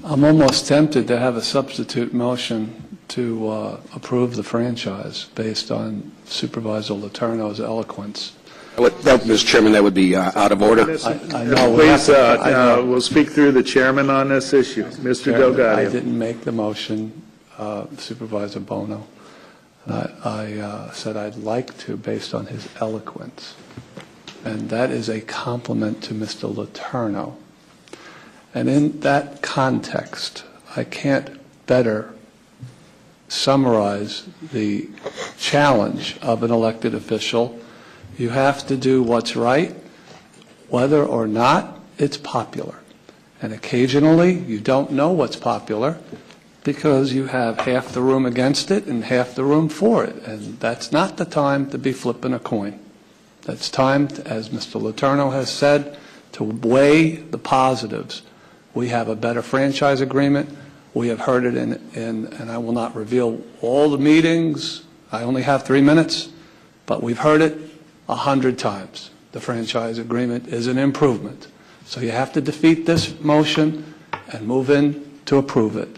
I'm almost tempted to have a substitute motion to approve the franchise based on Supervisor Letourneau's eloquence. Mr. Chairman, that would be out of order. I know. Please, we'll speak through the chairman on this issue. Mr. Delguadio. I didn't make the motion, Supervisor Bono. I said I'd like to based on his eloquence. And that is a compliment to Mr. Letourneau. And in that context, I can't better summarize the challenge of an elected official. You have to do what's right, whether or not it's popular. And occasionally, you don't know what's popular because you have half the room against it and half the room for it. And that's not the time to be flipping a coin. That's time, as Mr. Letourneau has said, to weigh the positives. We have a better franchise agreement. We have heard it in and I will not reveal all the meetings. I only have 3 minutes, but we've heard it 100 times. The franchise agreement is an improvement. So you have to defeat this motion and move in to approve it.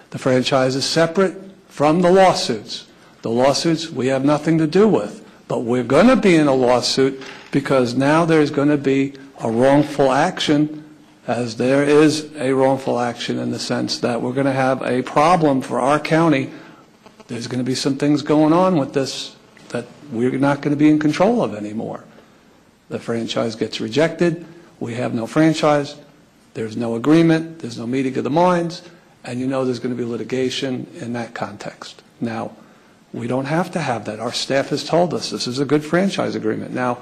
The franchise is separate from the lawsuits. The lawsuits we have nothing to do with, but we're going to be in a lawsuit because now there's going to be a wrongful action, as there is a wrongful action in the sense that we're going to have a problem for our county. There's going to be some things going on with this that we're not going to be in control of anymore. The franchise gets rejected. We have no franchise. There's no agreement. There's no meeting of the minds. And you know there's going to be litigation in that context. Now, we don't have to have that. Our staff has told us this is a good franchise agreement. Now,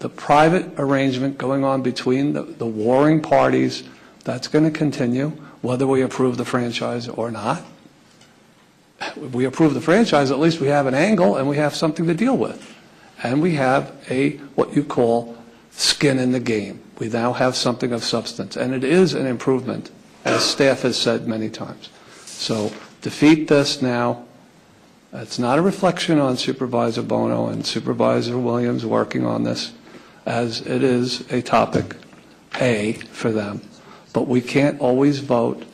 the private arrangement going on between the warring parties, that's going to continue, whether we approve the franchise or not. If we approve the franchise, at least we have an angle and we have something to deal with. And we have what you call skin in the game. We now have something of substance. And it is an improvement, as staff has said many times. So defeat this now. It's not a reflection on Supervisor Bono and Supervisor Williams working on this, as it is a topic A for them. But we can't always vote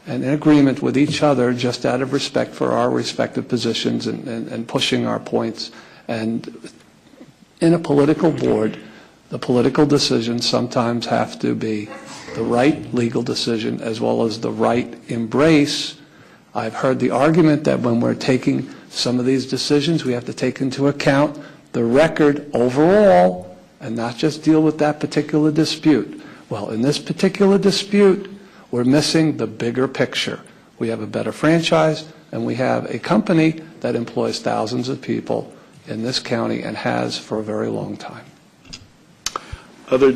and in agreement with each other just out of respect for our respective positions and pushing our points. And in a political board, the political decisions sometimes have to be the right legal decision as well as the right embrace. I've heard the argument that when we're taking some of these decisions, we have to take into account the record overall and not just deal with that particular dispute. Well, in this particular dispute, we're missing the bigger picture. We have a better franchise, and we have a company that employs thousands of people in this county and has for a very long time. Other